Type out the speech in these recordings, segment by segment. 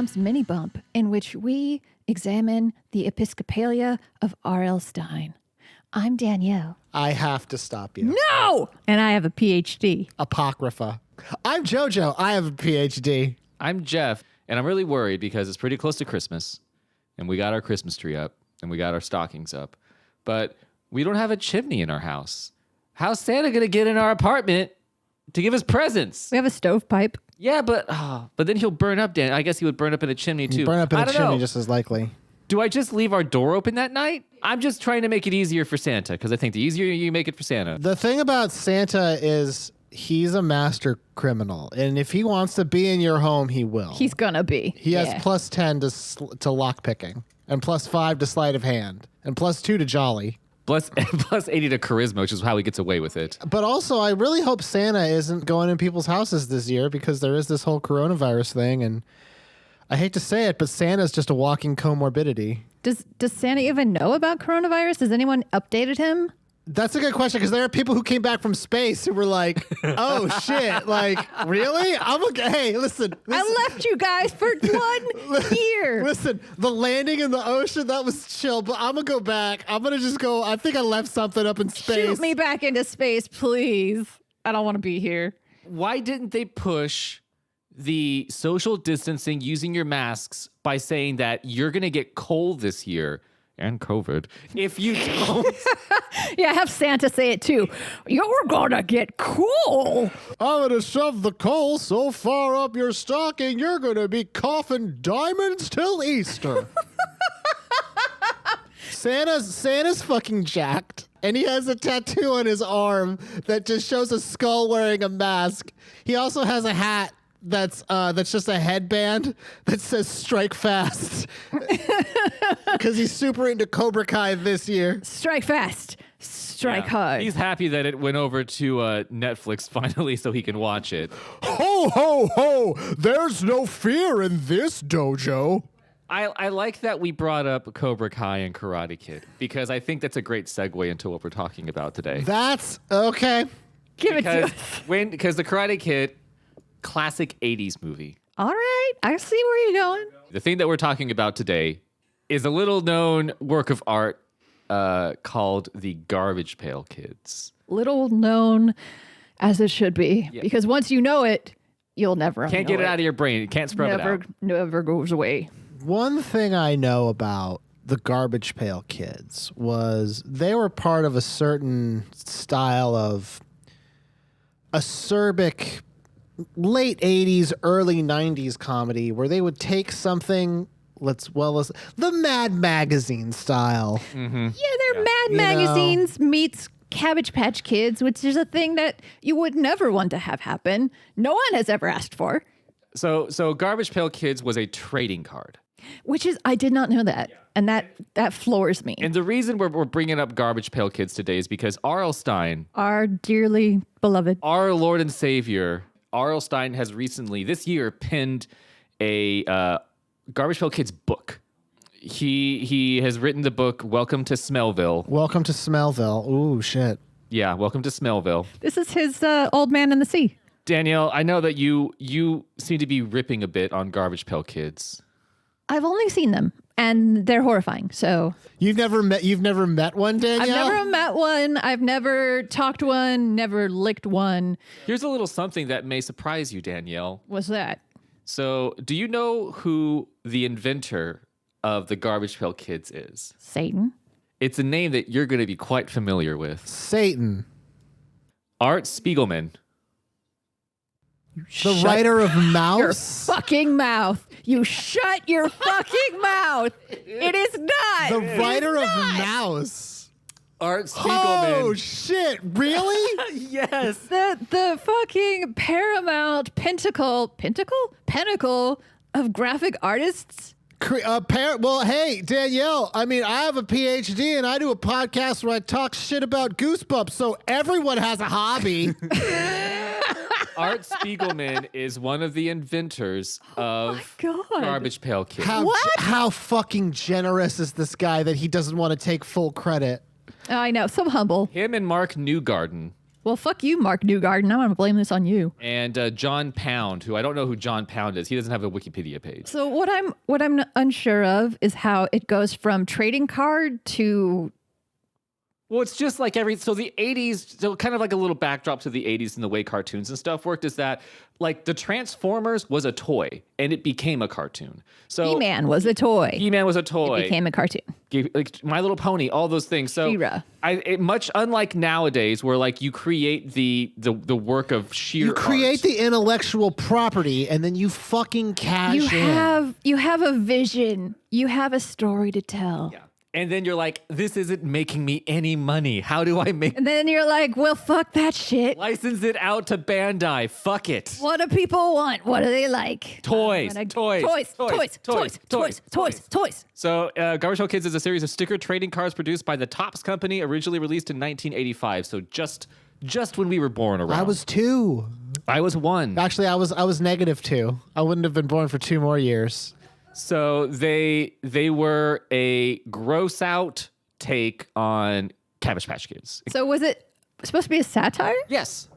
Geesebumps Minibump, in which we examine the Episcopalia of R.L. Stine. I'm Danielle. I have to stop you. No! And I have a PhD. Apocrypha. I'm JoJo. I have a PhD. I'm Jeff, and I'm really worried because it's pretty close to Christmas, and we got our Christmas tree up, and we got our stockings up, but we don't have a chimney in our house. How's Santa gonna get in our apartment to give us presents? We have a stovepipe. Yeah, but then he'll burn up, Dan. I guess he would burn up in a chimney too. Burn up in I a don't chimney know. just as likely. Do I just leave our door open that night? I'm just trying to make it easier for Santa, because I think the easier you make it for Santa. The thing about Santa is he's a master criminal, and if he wants to be in your home, he will. He's gonna be. He has plus 10 to lock picking, and plus 5 to sleight of hand, and plus 2 to jolly. Plus 80 to charisma, which is how he gets away with it. But also, I really hope Santa isn't going in people's houses this year because there is this whole coronavirus thing, and I hate to say it, but Santa's just a walking comorbidity. Does Santa even know about coronavirus? Has anyone updated him? That's a good question because there are people who came back from space who were like, "Oh shit! Like, really? I'm okay. Hey, listen. I left you guys for 1 year. Listen, the landing in the ocean, that was chill, but I'm gonna go back. I'm gonna just go. I think I left something up in space. Shoot me back into space, please. I don't want to be here. Why didn't they push the social distancing using your masks by saying that you're going to get cold this year and COVID if you don't? Yeah, have Santa say it too. You're gonna get cool. I'm gonna shove the coal so far up your stocking, you're gonna be coughing diamonds till Easter. Santa's fucking jacked. And he has a tattoo on his arm that just shows a skull wearing a mask. He also has a hat that's just a headband that says "Strike Fast" because he's super into Cobra Kai this year. Strike fast. Strike Yeah. hard. He's happy that it went over to Netflix finally so he can watch it. Ho, ho, ho! There's no fear in this dojo. I like that we brought up Cobra Kai and Karate Kid because I think that's a great segue into what we're talking about today. That's okay. Give it to us. Because the Karate Kid, classic 80s movie. All right, I see where you're going. The thing that we're talking about today is a little known work of art called the Garbage Pail Kids. Little known as it should be, because once you know it, you'll never Can't get it out of your brain. You can't scrub it out. Never goes away. One thing I know about the Garbage Pail Kids was they were part of a certain style of acerbic late 80s, early 90s comedy where they would take something, the Mad Magazine style. Mm-hmm. Yeah, they're Mad Magazines meets Cabbage Patch Kids, which is a thing that you would never want to have happen. No one has ever asked for. So Garbage Pail Kids was a trading card. Which is, I did not know that. And that floors me. And the reason we're bringing up Garbage Pail Kids today is because R.L. Stine, Our dearly beloved. our Lord and Savior, R.L. Stine has recently, this year, penned a Garbage Pail Kids book. He has written the book Welcome to Smellville. Welcome to Smellville. Ooh, shit. Yeah, Welcome to Smellville. This is his Old Man in the Sea. Danielle, I know that you seem to be ripping a bit on Garbage Pail Kids. I've only seen them, and they're horrifying. So You've never met one, Danielle? I've never met one. I've never talked one. Never licked one. Here's a little something that may surprise you, Danielle. What's that? So, do you know who the inventor of the Garbage Pail Kids is? Satan. It's a name that you're going to be quite familiar with. Satan. Art Spiegelman. The writer of Your Mouse? fucking mouth. You shut your fucking mouth. It is not. The writer of Mouse. Art Spiegelman. Oh, shit. Really? Yes. The fucking paramount pinnacle of graphic artists. Well, hey, Danielle, I mean, I have a PhD and I do a podcast where I talk shit about Goosebumps, so everyone has a hobby. Art Spiegelman is one of the inventors of God. Garbage Pail Kids. How fucking generous is this guy that he doesn't want to take full credit? I know, so humble. Him and Mark Newgarden Well, fuck you, Mark Newgarden. I'm going to blame this on you. And John Pound, who I don't know who John Pound is. He doesn't have a Wikipedia page. So what I'm unsure of is how it goes from trading card to. Well, it's just like so the 80s, so kind of like a little backdrop to the 80s and the way cartoons and stuff worked is that like the Transformers was a toy and it became a cartoon. So He-Man was a toy. He-Man was a toy. It became a cartoon. Like My Little Pony, all those things. So She-Ra. Much unlike nowadays where like you create the work of sheer You create art. the intellectual property and then you fucking cash in. You have a vision. You have a story to tell. Yeah. And then you're like, this isn't making me any money. How do I make And then you're like, well, fuck that shit. license it out to Bandai? Fuck it. What do people want? What do they like? Toys. Toys. So, Garbage Pail Kids is a series of sticker trading cards produced by the Topps Company, originally released in 1985. So just when we were born around. I was 2. I was 1. Actually, I was -2. I wouldn't have been born for 2 more years. So they were a gross out take on Cabbage Patch Kids. So was it supposed to be a satire? Yes.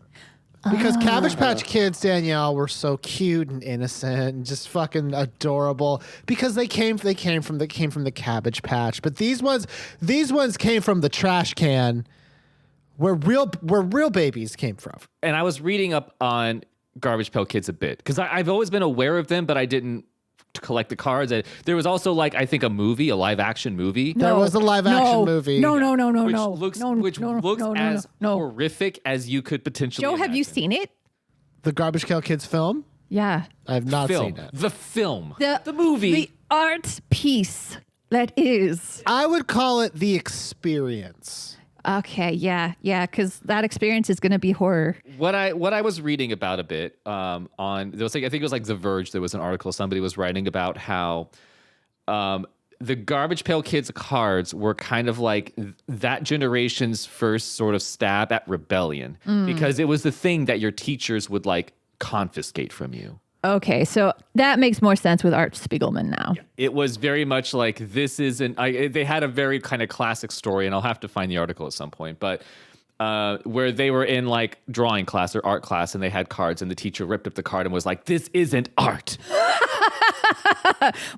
Because Cabbage Patch Kids, Danielle, were so cute and innocent and just fucking adorable. Because they came from the Cabbage Patch, but these ones came from the trash can, where real babies came from. And I was reading up on Garbage Pail Kids a bit because I've always been aware of them, but I didn't collect the cards. There was also like I think a live action movie. There was a live action movie. No. Which looks as horrific as you could potentially. Joe, have you imagine. seen it? The Garbage Pail Kids film? Yeah. I have not Film. seen it. The film. The movie. The art piece that is. I would call it the experience. Okay, yeah, because that experience is going to be horror. What I was reading about a bit on there was like I think it was like The Verge. There was an article somebody was writing about how the Garbage Pail Kids cards were kind of like that generation's first sort of stab at rebellion because it was the thing that your teachers would like confiscate from you. Okay, so that makes more sense with Art Spiegelman now. It was very much like this isn't. They had a very kind of classic story, and I'll have to find the article at some point. But where they were in like drawing class or art class, and they had cards, and the teacher ripped up the card and was like, "This isn't art."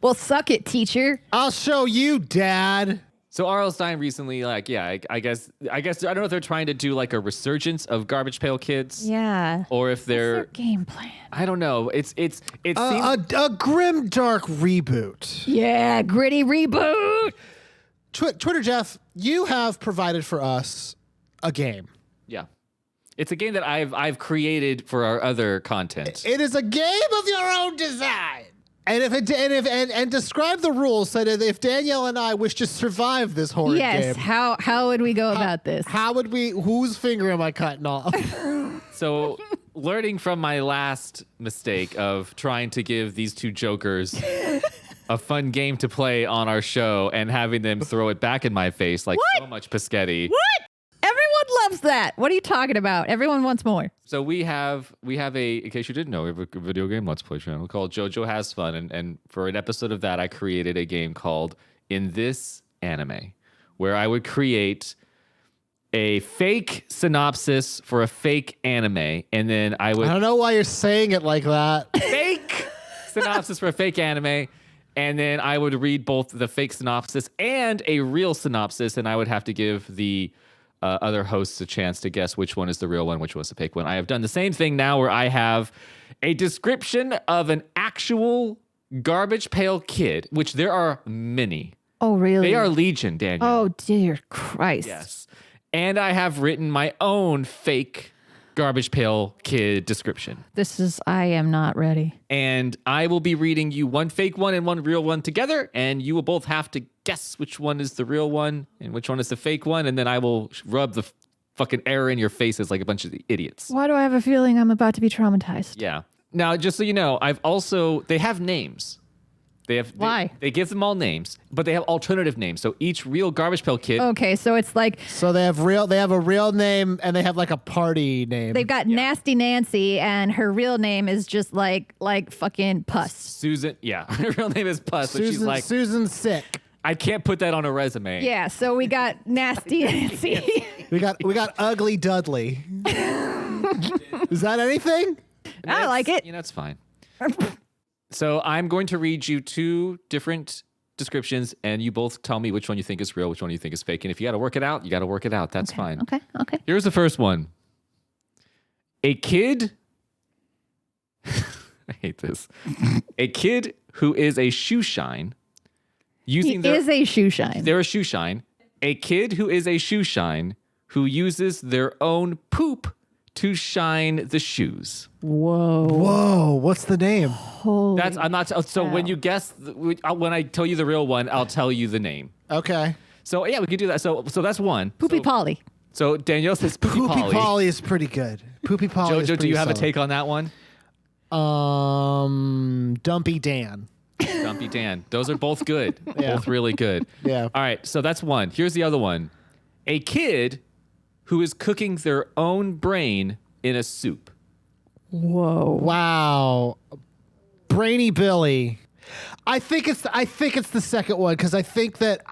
Well, suck it, teacher. I'll show you, Dad. So R.L. Stine recently, like, yeah, I guess I don't know if they're trying to do like a resurgence of Garbage Pail Kids. Yeah. Or if they're What's their game plan? I don't know. It seems A grim, dark reboot. Yeah, gritty reboot. Twitter Jeff, you have provided for us a game. yeah. It's a game that I've created for our other content. It is a game of your own design. And describe the rules so that if Danielle and I wish to survive this horrid Yes. game, How would we go about this? how would we? Whose finger am I cutting off? So, learning from my last mistake of trying to give these two jokers a fun game to play on our show and having them throw it back in my face like so much Piscetti. What? Everyone loves that. What are you talking about? Everyone wants more. So we have a, in case you didn't know, we have a video game Let's Play channel called JoJo Has Fun. And for an episode of that, I created a game called In This Anime, where I would create a fake synopsis for a fake anime. And then I would I don't know why you're saying it like that. fake synopsis for a fake anime. And then I would read both the fake synopsis and a real synopsis. And I would have to give the other hosts a chance to guess which one is the real one, which one's the fake one. I have done the same thing now where I have a description of an actual Garbage Pail Kid, which there are many. Oh, really? They are legion, Daniel. Oh, dear Christ. Yes. And I have written my own fake Garbage Pail Kid description. I am not ready. And I will be reading you one fake one and one real one together, and you will both have to guess which one is the real one and which one is the fake one, and then I will rub the fucking error in your faces like a bunch of idiots. Why do I have a feeling I'm about to be traumatized? Yeah. Now, just so you know, they have names. Why? They give them all names, but they have alternative names. So each real Garbage Pail Kid. Okay, so it's like So they have a real name and they have like a party name. they've got Nasty Nancy, and her real name is just like fucking Puss. Susan, yeah, her real name is Puss, but she's like, Susan's sick. I can't put that on a resume. Yeah, so we got Nasty Nancy. We got Ugly Dudley. Is that anything? I like it. You know, it's fine. So I'm going to read you 2 different descriptions, and you both tell me which one you think is real, which one you think is fake. And if you got to work it out, you got to work it out. That's fine. Okay. Here's the first one. A kid. I hate this. A kid who is a shoe shine. Is a shoe shine. They're a shoe shine. A kid who is a shoe shine who uses their own poop to shine the shoes. Whoa, what's the name? Holy That's I'm not. So when you guess, when I tell you the real one, I'll tell you the name. Okay. So yeah, we could do that. So that's one. Poopy Polly. So Danielle says Poopy Polly. Polly is pretty good. Poopy Polly. Jojo, do you have a take on that one? Dumpy Dan. Dumpy Dan. Those are both good. Yeah. Both really good. Yeah. All right. So that's one. Here's the other one. A kid who is cooking their own brain in a soup. Whoa. Wow. Brainy Billy. I think it's the second one because I think that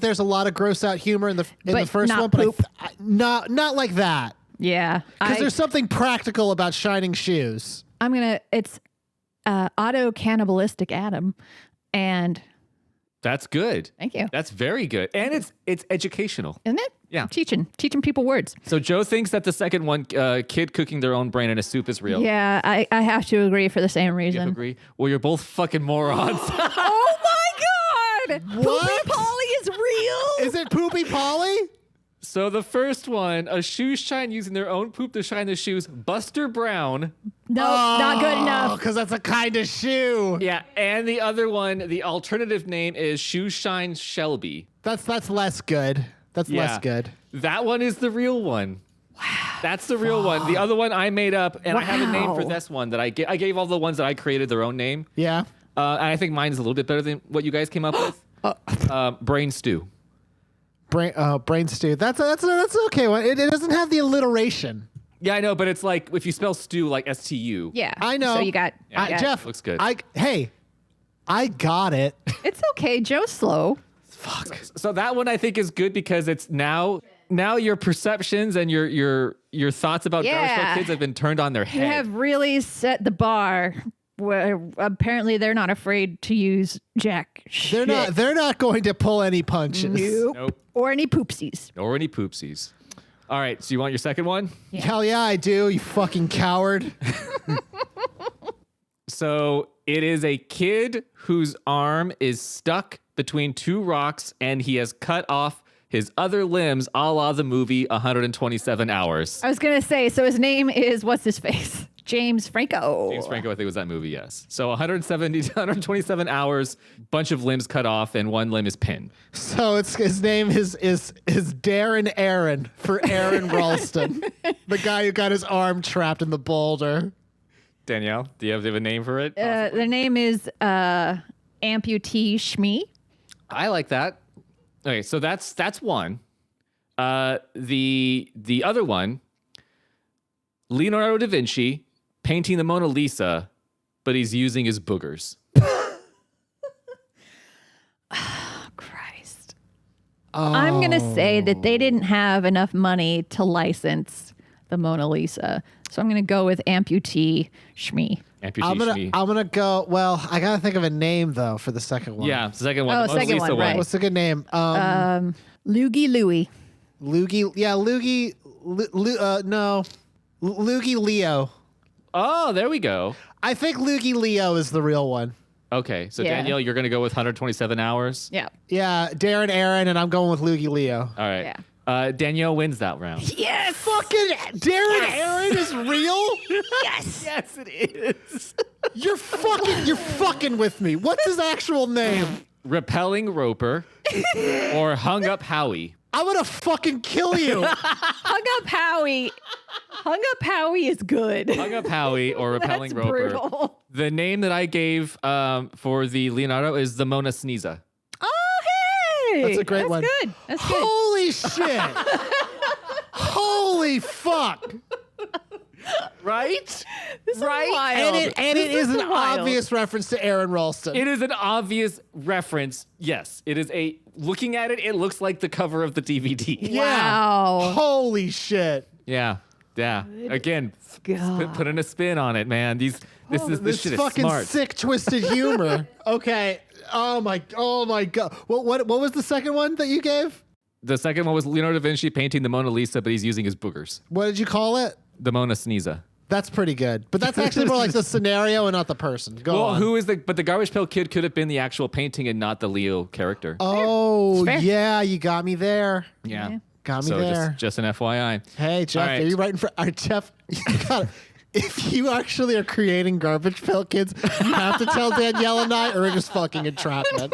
there's a lot of gross out humor in the first not one, poop. but not like that. Yeah. Because there's something practical about shining shoes. It's auto cannibalistic Adam, and That's good. thank you. That's very good. And it's educational. Isn't it? Yeah. Teaching people words. So Joe thinks that the second one, kid cooking their own brain in a soup, is real. Yeah, I have to agree for the same You reason. agree? Well, you're both fucking morons. Oh my God! What? Poopy Polly is real. Is it Poopy Polly? So the first one, a shoe shine using their own poop to shine the shoes. Buster Brown. No, not good enough. Because that's a kind of shoe. Yeah, and the other one, the alternative name is Shoe Shine Shelby. That's less good. That's less good. That one is the real one. Wow. That's the real one. The other one I made up, and I have a name for Wow. this one that I gave all the ones that I created their own name. Yeah. And I think mine's a little bit better than what you guys came up with. Brain Stew. Brain stew. That's an okay one. It doesn't have the alliteration. Yeah, I know, but it's like if you spell stew like STU. Yeah, I know. So you got, Yeah. Jeff. Looks good. I got it. It's okay. Joe's slow. Fuck. So that one I think is good because it's now your perceptions and your thoughts about Garbage Pail Yeah. Kids have been turned on their You head. have really set the bar. Where apparently they're not afraid to use jack shit. They're not going to pull any punches. Nope. Nope. Or any poopsies. Or any poopsies. All right, so you want your second one? Yeah. Hell yeah, I do, you fucking coward. So it is a kid whose arm is stuck between 2 rocks and he has cut off his other limbs a la the movie 127 Hours. I was gonna say, so his name is what's his face? James Franco. James Franco, I think, was that movie, yes. So 127 hours, bunch of limbs cut off, and one limb is pinned. So his name is Darren Aaron for Aaron Ralston, the guy who got his arm trapped in the boulder. Danielle, do you have a name for it? The name is Amputee Shmee. I like that. Okay, so that's one. The other one, Leonardo da Vinci painting the Mona Lisa, but he's using his boogers. Christ. I'm going to say that they didn't have enough money to license the Mona Lisa. So I'm going to go with Amputee Shmee. Amputee. I'm gonna go. Well, I gotta think of a name though for the second one. Yeah, the second one. Oh, the Mona second Lisa one, right. What's a good name? Loogie Louie. Loogie. Yeah, Loogie. No, Loogie Leo. Oh, there we go. I think Loogie Leo is the real one. Okay, so Yeah. Danielle, you're going to go with 127 hours? Yeah. Yeah, Darren Aaron, and I'm going with Loogie Leo. All right. Yeah. Danielle wins that round. Yes. Fucking Darren Aaron is real? Yes. Yes, it is. You're fucking with me. What's his actual name? Repelling Roper or Hung Up Howie. I'm gonna fucking kill you. Hung Up Howie. Hung Up Howie is good. Hung Up Howie or Repelling That's Roper. brutal. The name that I gave for the Leonardo is the Mona Sneeza. Oh, hey. That's a great one. Good. That's good. Holy shit. Holy fuck. Right? This is Right? wild. And it This is an wild. obvious reference to Aaron Ralston. It is an obvious reference. Yes, it is a. Looking at it, it looks like the cover of the DVD. Yeah. Wow. Holy shit. Yeah. Yeah. Again, God. putting a spin on it, man. This shit is fucking smart. sick, twisted humor. Okay. Oh my God. What was the second one that you gave? The second one was Leonardo da Vinci painting the Mona Lisa, but he's using his boogers. What did you call it? The Mona Sneeza. That's pretty good. But that's actually more like the scenario and not the person. Go on. But the Garbage Pail Kid could have been the actual painting and not the Leo character. Oh, Fair. yeah, you got me there. Yeah. Got me So there. just an FYI. Hey, Jeff, All right. are you writing for Jeff? You gotta, if you actually are creating Garbage Pail Kids, you have to tell Danielle and I, or we're just fucking entrapment.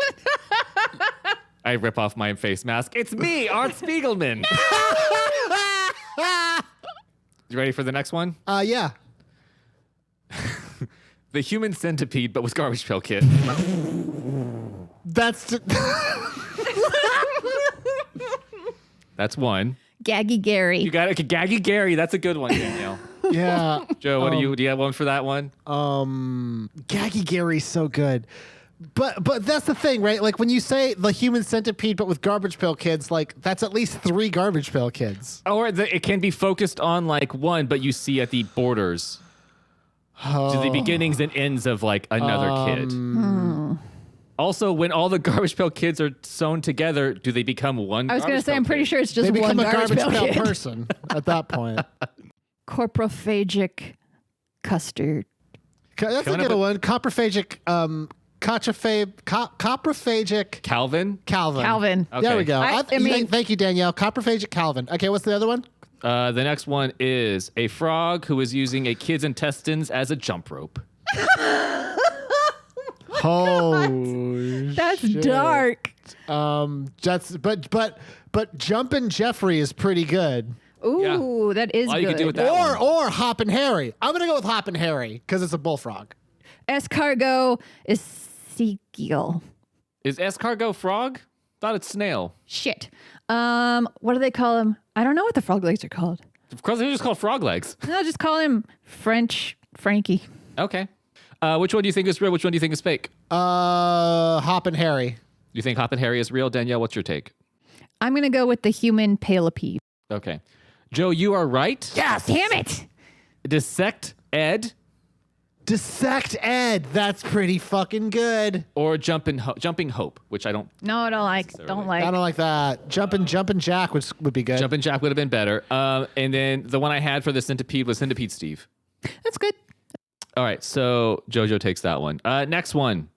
I rip off my face mask. It's me, Art Spiegelman. You ready for the next one? Yeah. The Human Centipede, but with Garbage Pail Kid. That's That's one. Gaggy Gary. You got it. Gaggy Gary. That's a good one, Danielle. yeah. Joe, what do you have one for that one? Gaggy Gary's so good. But that's the thing, right? Like when you say the Human Centipede, but with Garbage Pail Kids, like that's at least 3 Garbage Pail Kids. Or it can be focused on like one, but you see at the borders. To the beginnings and ends of like another kid. Also, when all the Garbage Pail Kids are sewn together, do they become one? I was going to say, I'm pretty sure it's just They one become a Garbage Garbage Pail Pail Kid. person at that point. Corprophagic custard. That's a Coming up good one. Coprophagic, coprophagic Calvin. Calvin. Okay. There we go. I mean- Thank you, Danielle. Coprophagic Calvin. Okay, what's the other one? The next one is a frog who is using a kid's intestines as a jump rope. Oh, That's shit. dark. That's but Jumpin' Jeffrey is pretty good. Ooh, that is All good. you can do with that one. Or Hoppin' Harry. I'm gonna go with Hoppin' Harry because it's a bullfrog. Escargot is seagull. Is escargot frog? Thought it's snail. Shit. What do they call him? I don't know what the frog legs are called. Of course, they're just called frog legs. No, just call him French Frankie. Okay. Which one do you think is real? Which one do you think is fake? Hoppin' Harry. You think Hop and Harry is real? Danielle, what's your take? I'm going to go with the human palipede. Okay. Joe, you are right. Yes. Damn it. Dissect Ed Dissect Ed. That's pretty fucking good. or Jumping Hope, which I don't. No, I don't like. Don't like. I don't like that. Jumpin' Jack would be good. Jumpin' Jack would have been better. And then the one I had for the centipede was Centipede Steve. That's good. All right, so JoJo takes that one. Next one.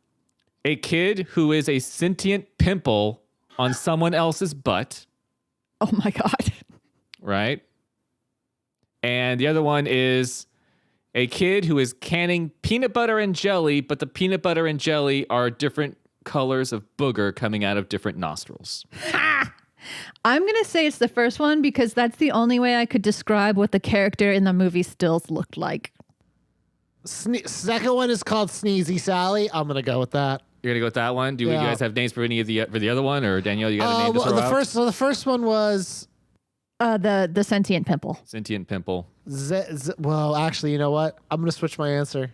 A kid who is a sentient pimple on someone else's butt, Oh my God. right? And the other one is a kid who is canning peanut butter and jelly, but the peanut butter and jelly are different colors of booger coming out of different nostrils. I'm going to say it's the first one because that's the only way I could describe what the character in the movie stills looked like. Second one is called Sneezy Sally. I'm gonna go with that. You're gonna go with that one. Do you Yeah. guys have names for any of the other one, or Danielle, you got a name to throw out? the first one was The sentient pimple. Sentient pimple. well, actually, you know what? I'm gonna switch my answer.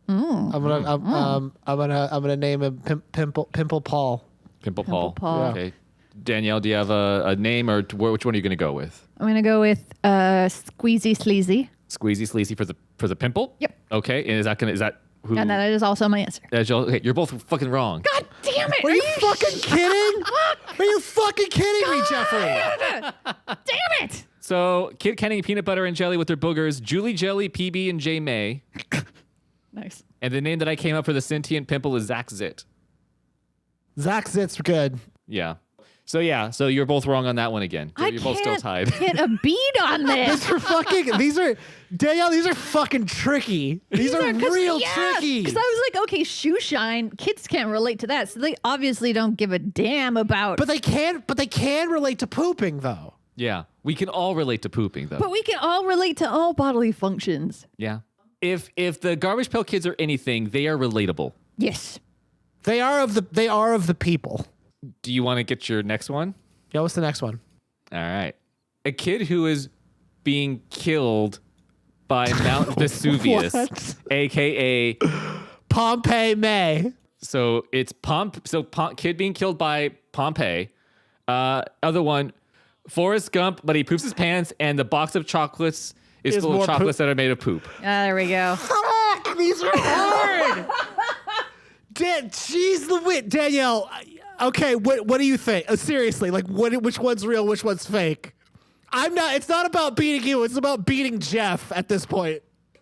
I'm gonna name him Pimple Paul. Pimple Paul. Paul. Yeah. Okay. Danielle, do you have a name, or which one are you gonna go with? I'm going to go with Squeezy Sleazy. Squeezy Sleazy for the pimple? Yep. Okay. And is that who? And that is also my answer. Okay, you're both fucking wrong. God damn it. Are you fucking kidding? Are you fucking kidding me, Jeffrey? Damn it. So, kid canning peanut butter and jelly with their boogers, Julie Jelly, PB, and J May. Nice. And the name that I came up for the sentient pimple is Zach Zit. Zach Zit's good. Yeah. So you're both wrong on that one again. So you're both still tied. Hit a beat on this. Danielle, these are fucking tricky. These are real tricky. Because I was like, okay, shoe shine. Kids can't relate to that, so they obviously don't give a damn about. But they can relate to pooping though. Yeah. We can all relate to pooping, though. But we can all relate to all bodily functions. Yeah. If the Garbage Pail Kids are anything, they are relatable. Yes. They are of the people. Do you want to get your next one? Yeah, what's the next one? All right. A kid who is being killed by Mount Vesuvius, What? aka Pompeii May. so it's kid being killed by Pompeii. Other one, Forrest Gump, but he poops his pants and the box of chocolates is full more of chocolates that are made of poop. There we go. Fuck, these are hard. She's the wit, Danielle. Okay, what do you think? Seriously, like which one's real, which one's fake? I'm not. It's not about beating you. It's about beating Jeff at this point.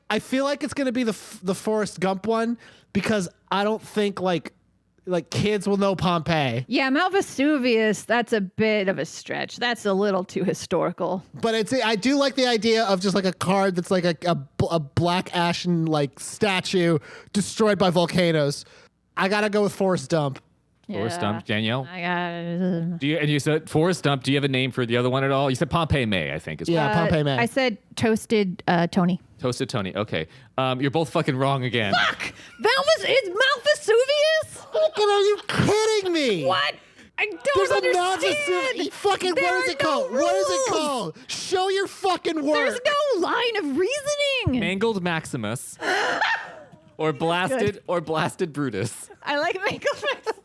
I feel like it's gonna be the Forrest Gump one because I don't think like kids will know Pompeii. Yeah, Mount Vesuvius, that's a bit of a stretch. That's a little too historical. But I do like the idea of just like a card that's like a black ashen like statue destroyed by volcanoes. I gotta go with Forrest Dump. Forrest Dump, Danielle. I got You said Forrest Dump. Do you have a name for the other one at all? You said Pompeii May, I think. Pompeii May. I said toasted Tony. Toasted Tony. Okay. You're both fucking wrong again. Fuck! It's Mount Vesuvius? Fucking, are you kidding me? What? I don't There's understand. a Mount Vesuvius. Fucking, There what is are it called? no What is it rules. called? Show your fucking work. There's no line of reasoning. Mangled Maximus. Or blasted Brutus. I like mangled Maximus.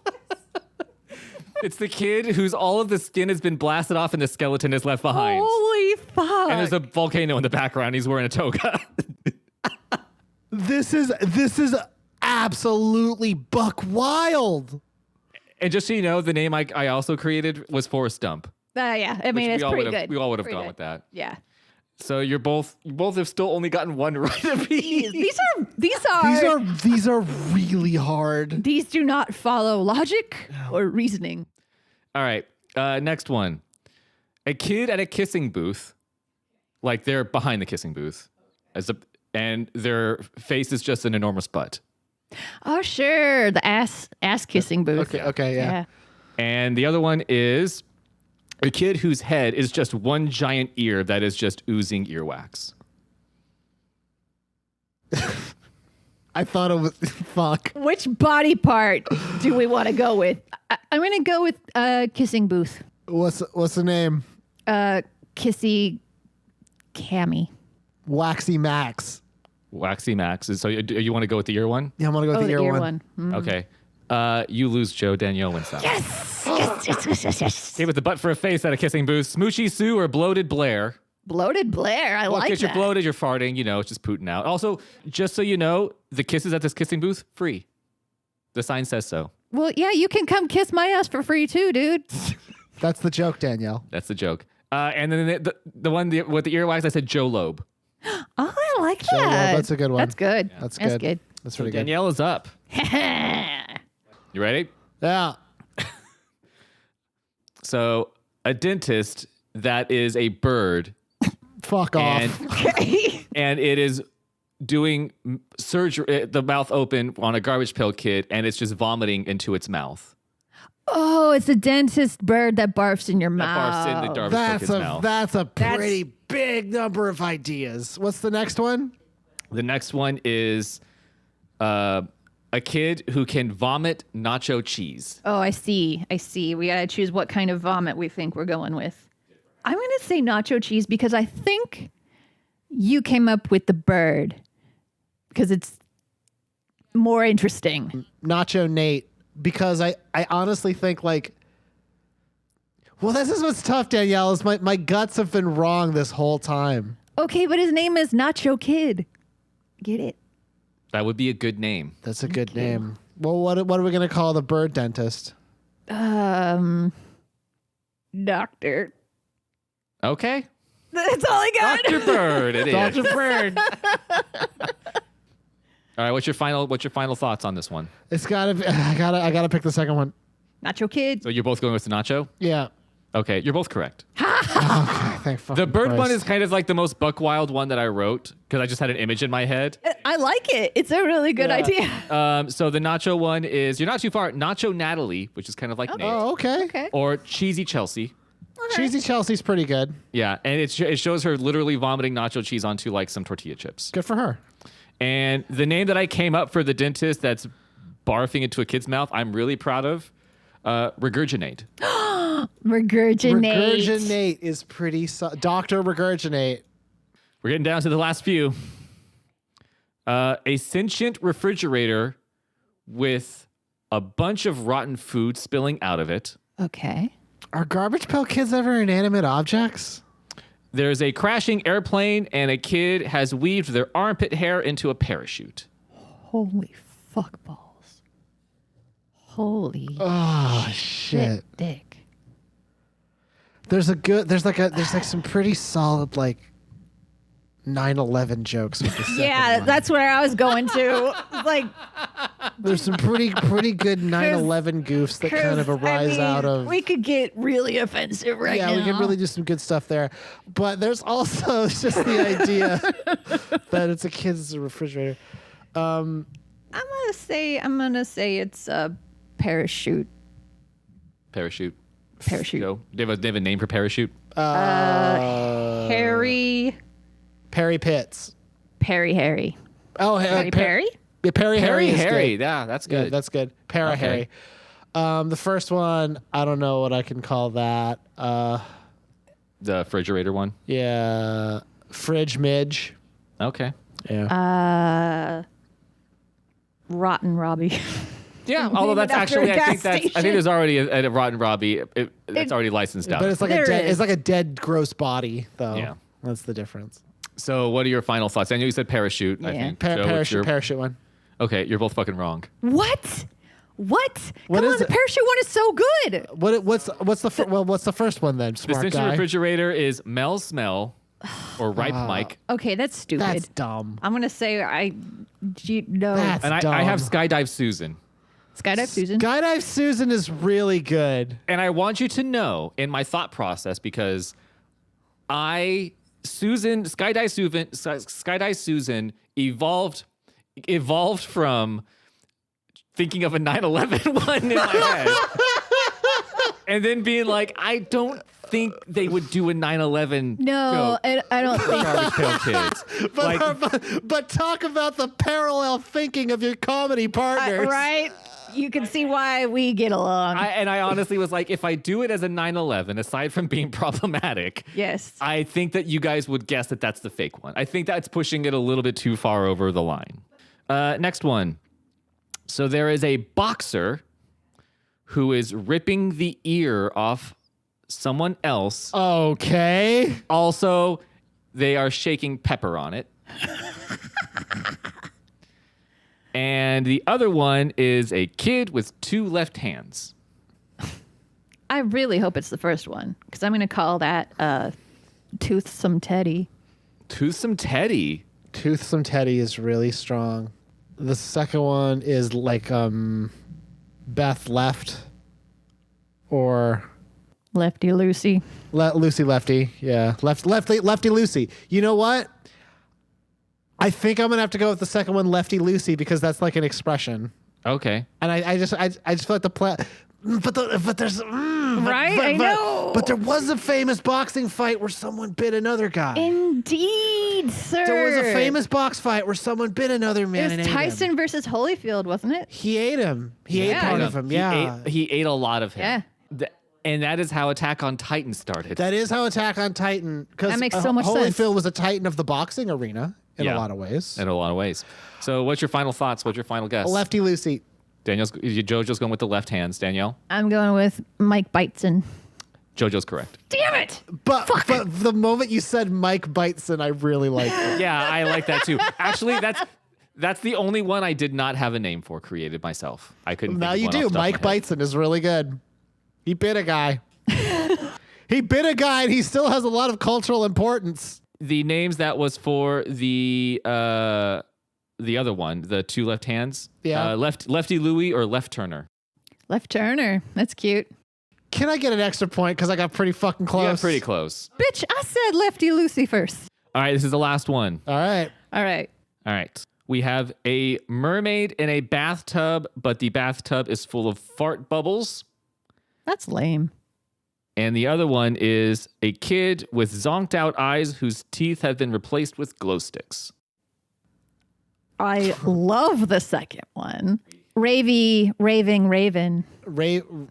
It's the kid whose all of the skin has been blasted off and the skeleton is left behind. Holy fuck. And there's a volcano in the background. He's wearing a toga. This is absolutely buck wild. And just so you know, the name I also created was Forrest Dump. Yeah, I mean, which it's pretty good. We all would have Pretty gone good. with that. Yeah. So you both have still only gotten one right apiece. These are really hard. These do not follow logic or reasoning. All right. Next one. A kid at a kissing booth, like they're behind the kissing booth, and their face is just an enormous butt. Oh, sure. The ass kissing booth. Okay, yeah. And the other one is a kid whose head is just one giant ear that is just oozing earwax. I thought it was fuck. Which body part do we want to go with? I'm going to go with kissing booth. What's the name? Kissy Cammy. Waxy Max. Waxy Max. So you want to go with the ear one? Yeah, I'm gonna go with the ear one. Mm. Okay. You lose, Joe. Danielle wins that. Yes. Okay, with the butt for a face at a kissing booth. Smoochy Sue or bloated Blair. Bloated Blair. I like that. Because you're bloated, you're farting, it's just pooting out. Also, just so you know, the kisses at this kissing booth, free. The sign says so. Well, yeah, you can come kiss my ass for free too, dude. That's the joke, Danielle. That's the joke. And then the one with the earwax, I said Joe Loeb. Oh, I like Loeb, that. that's a good one. That's good. That's good. That's pretty good. Danielle is up. You ready? Yeah. So, a dentist that is a bird. Fuck off. Okay. And it is doing surgery, the mouth open on a Garbage Pail Kid, and it's just vomiting into its mouth. Oh, it's a dentist bird that barfs in your That mouth. barfs in the Garbage Pail Kid's mouth. That's a pretty big number of ideas. What's the next one? The next one is a kid who can vomit nacho cheese. Oh, I see. We got to choose what kind of vomit we think we're going with. I'm going to say nacho cheese because I think you came up with the bird because it's more interesting. Nacho Nate. Because I honestly think like, well, this is what's tough, Danielle, is my guts have been wrong this whole time. Okay, but his name is Nacho Kid. Get it? That would be a good name. That's a good name. Well, what are we going to call the bird dentist? Doctor. Okay. That's all I got. Dr. Bird, it is. Dr. Bird. All right, what's your final thoughts on this one? It's gotta be, I gotta pick the second one. Nacho Kid. So you're both going with the nacho? Yeah. Okay, you're both correct. Okay, thank fucking The bird Christ. one is kind of like the most buck wild one that I wrote because I just had an image in my head. I like it. It's a really good idea. So the nacho one is, you're not too far, Nacho Natalie, which is kind of like Nate. Oh, okay. Okay. Or Cheesy Chelsea. Cheesy Chelsea's pretty good. Yeah, and it shows her literally vomiting nacho cheese onto like some tortilla chips. Good for her. And the name that I came up for the dentist that's barfing into a kid's mouth, I'm really proud of. Regurginate. Regurginate. Regurginate is pretty... Dr. Regurginate. We're getting down to the last few. A sentient refrigerator with a bunch of rotten food spilling out of it. Okay. Are Garbage Pail Kids ever inanimate objects? There's a crashing airplane, and a kid has weaved their armpit hair into a parachute. Holy fuck balls. Holy shit. dick. There's like some pretty solid like 9/11 jokes with the second Yeah, one. that's where I was going to. Like, There's some pretty good 9/11 goofs that kind of arise out of. We could get really offensive right now. Yeah, we can really do some good stuff there. But there's also just the idea that it's a kid's refrigerator. I'm gonna say it's a parachute. Parachute. Parachute. Go. They have a name for parachute? Harry. Perry Pitts. Harry. Oh, Perry? Yeah, Perry Harry is Harry. good. Yeah, that's good. Yeah, that's good. Para Okay. Harry. The first one, I don't know what I can call that. The refrigerator one. Yeah, Fridge Midge. Okay. Yeah. Rotten Robbie. Yeah, although that's after actually, a gas I think there's already a Rotten Robbie. That's already licensed out. But it's like There is. it's like a dead gross body though. Yeah. That's the difference. So, what are your final thoughts? I know you said parachute. I Yeah. think. Joe, what's your- Parachute one. Okay, you're both fucking wrong. What? What Come is on, the it? parachute one is so good. What's the first one then? The Smart Stinson guy. refrigerator is Mel Smell or Ripe Mike. Okay, that's stupid. That's dumb. I'm gonna say no. That's And I dumb. have Skydive Susan. Skydive Susan. Skydive Susan is really good. And I want you to know in my thought process because Skydive Susan evolved from thinking of a 9/11 one in my head. And then being like, I don't think they would do a 9/11 No, joke. I don't think. Garbage Pail Kids. But talk about the parallel thinking of your comedy partners. Right? You can see why we get along. I honestly was like, if I do it as a 9/11, aside from being problematic, yes. I think that you guys would guess that that's the fake one. I think that's pushing it a little bit too far over the line. Next one. So there is a boxer who is ripping the ear off someone else. Okay. Also, they are shaking pepper on it. And the other one is a kid with 2 left hands. I really hope it's the first one because I'm going to call that Toothsome Teddy. Toothsome Teddy. Toothsome Teddy is really strong. The second one is like Beth Left or Lefty Lucy. Lucy Lefty. Yeah. Lefty Lucy. You know what? I think I'm gonna have to go with the second one, Lefty Lucy, because that's like an expression. Okay. And I just feel like the play, but there's Right? I know. But there was a famous boxing fight where someone bit another guy. Indeed, sir. There was a famous box fight where someone bit another man. It and was ate Tyson him. versus Holyfield, wasn't it? He ate him. He ate Yeah. part of him. Yeah. He ate a lot of him. Yeah. And that is how Attack on Titan started. That is how Attack on Titan. Because That makes so much sense. Holyfield was a titan of the boxing arena in Yeah. a lot of ways. in a lot of ways. So what's your final thoughts? What's your final guess? Lefty Lucy. JoJo's going with the left hands. Danielle? I'm going with Mike Biteson. JoJo's correct. Damn it! But the moment you said Mike Biteson, I really liked it. Yeah, I like that too. Actually, that's the only one I did not have a name for created myself. I couldn't Now think you of one do. off the top Mike of my head. Biteson is really good. He bit a guy. He bit a guy, and he still has a lot of cultural importance. The names that was for the other one, the 2 left hands. Yeah. Lefty Louie or Left Turner. Left Turner. That's cute. Can I get an extra point because I got pretty fucking close? You got pretty close. Bitch, I said Lefty Lucy first. All right, this is the last one. All right. All right. All right. We have a mermaid in a bathtub, but the bathtub is full of fart bubbles. That's lame. And the other one is a kid with zonked out eyes whose teeth have been replaced with glow sticks. I love the second one. Raving Raven. Raven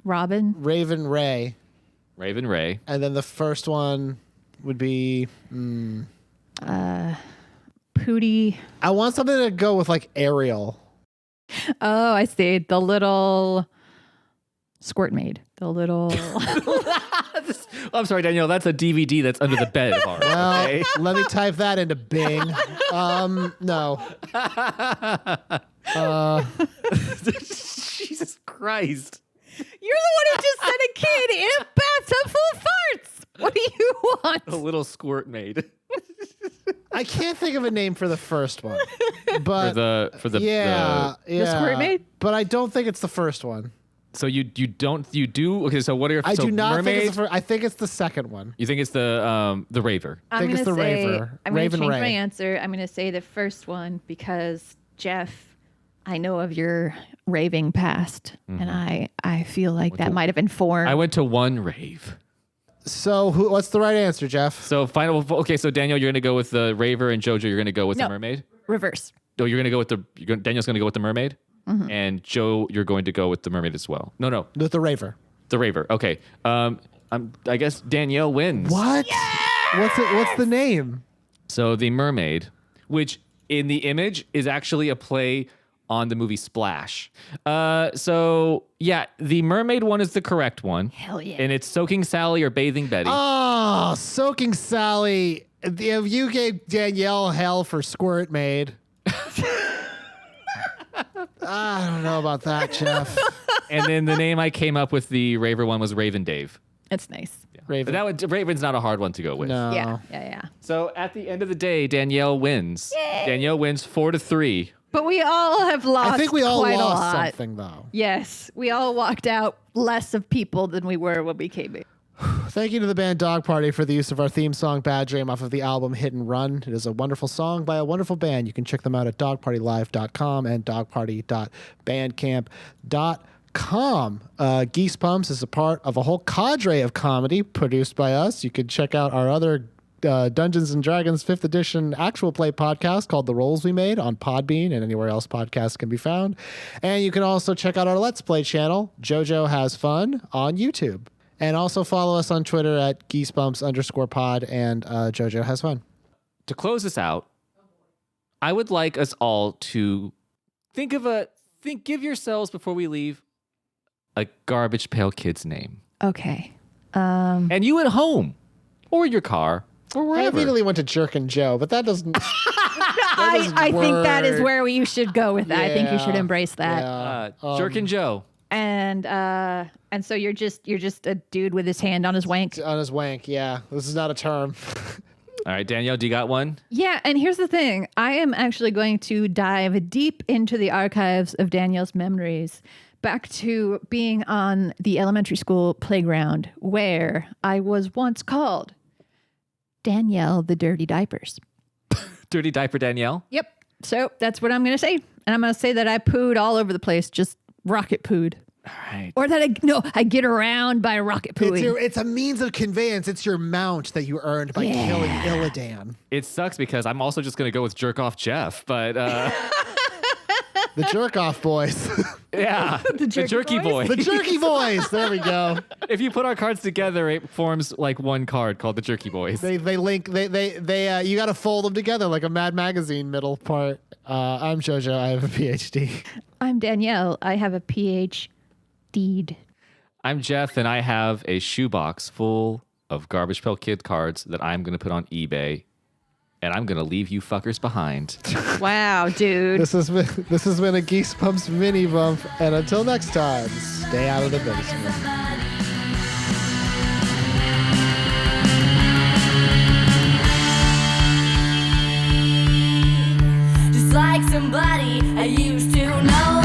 Robin. Ray. Raven Ray. And then the first one would be Pootie. I want something to go with like Ariel. Oh, I see. The little squirt maid. The little. I'm sorry, Danielle. That's a DVD that's under the bed of ours. Well, Okay? let me type that into Bing. No. Jesus Christ. You're the one who just said a kid in a bathtub full of farts. What do you want? A little squirt maid. I can't think of a name for the first one. But for the yeah. Squirt Maid? But I don't think it's the first one. So you do okay, so what are your I so do not mermaid? think it's the first. I think it's the second one. You think it's the Raver. I think it's the Raver. I'm going to Raven change Ray. my answer. I'm going to say the first one because, Jeff, I know of your raving past, and I feel like that might have informed. I went to one rave. So what's the right answer, Jeff? So okay, so Danielle, you're gonna go with the Raver, and Jojo, you're gonna go with the mermaid? Reverse. No, you're gonna go with Danielle's gonna go with the mermaid, and Joe, you're going to go with the mermaid as well. No, With the Raver. the Raver. Okay. I guess Danielle wins. What? Yes! What's the name? So the mermaid, which in the image is actually a play on the movie Splash. So yeah, the mermaid one is the correct one. Hell yeah. And it's Soaking Sally or Bathing Betty. Oh, Soaking Sally. If you gave Danielle hell for Squirt Maid. I don't know about that, Jeff. And then the name I came up with the Raver one was Raven Dave. That's nice. Raven. But Raven's not a hard one to go with. No. Yeah. So at the end of the day, Danielle wins. Yay. Danielle wins 4-3. But we all have lost I think we all quite a lost lot. something, though. Yes, we all walked out less of people than we were when we came in. Thank you to the band Dog Party for the use of our theme song Bad Dream off of the album Hit and Run. It is a wonderful song by a wonderful band. You can check them out at dogpartylive.com and dogparty.bandcamp.com. Geesebumps is a part of a whole cadre of comedy produced by us. You can check out our other Dungeons and Dragons 5th edition actual play podcast called The Rolls We Made on Podbean and anywhere else podcasts can be found. And you can also check out our Let's Play channel, JoJo Has Fun, on YouTube. And also follow us on Twitter at geesebumps_pod and JoJo Has Fun. To close this out, I would like us all to give yourselves before we leave a Garbage Pail Kids name. Okay. And you at home or your car or I wherever. immediately went to Jerk and Joe, but that doesn't... I think that is where you should go with that. I think you should Yeah. embrace that. Jerk and Joe. And so you're just a dude with his hand on his wank. On his wank, yeah. This is not a term. All right, Danielle, do you got one? Yeah, and here's the thing. I am actually going to dive deep into the archives of Danielle's memories, back to being on the elementary school playground where I was once called Danielle the Dirty Diapers. Dirty Diaper Danielle? Yep. So that's what I'm going to say. And I'm going to say that I pooed all over the place, just rocket pooed. All right. Or that I get around by rocket pooing. It's a means of conveyance. It's your mount that you earned by killing Illidan. It sucks because I'm also just going to go with Jerk Off Jeff, but The Jerk-Off Boys. yeah, the Jerky Boy. The Jerky Boys. There we go. If you put our cards together, it forms like one card called the Jerky Boys. They link. They you got to fold them together like a Mad Magazine middle part. I'm JoJo. I have a PhD. I'm Danielle. I have a PhD. I'm Jeff, and I have a shoebox full of Garbage Pail Kid cards that I'm going to put on eBay, and I'm going to leave you fuckers behind. Wow, dude. This has been a Geesebumps mini bump, and until next time, stay out of the basement. Just like somebody I used to know.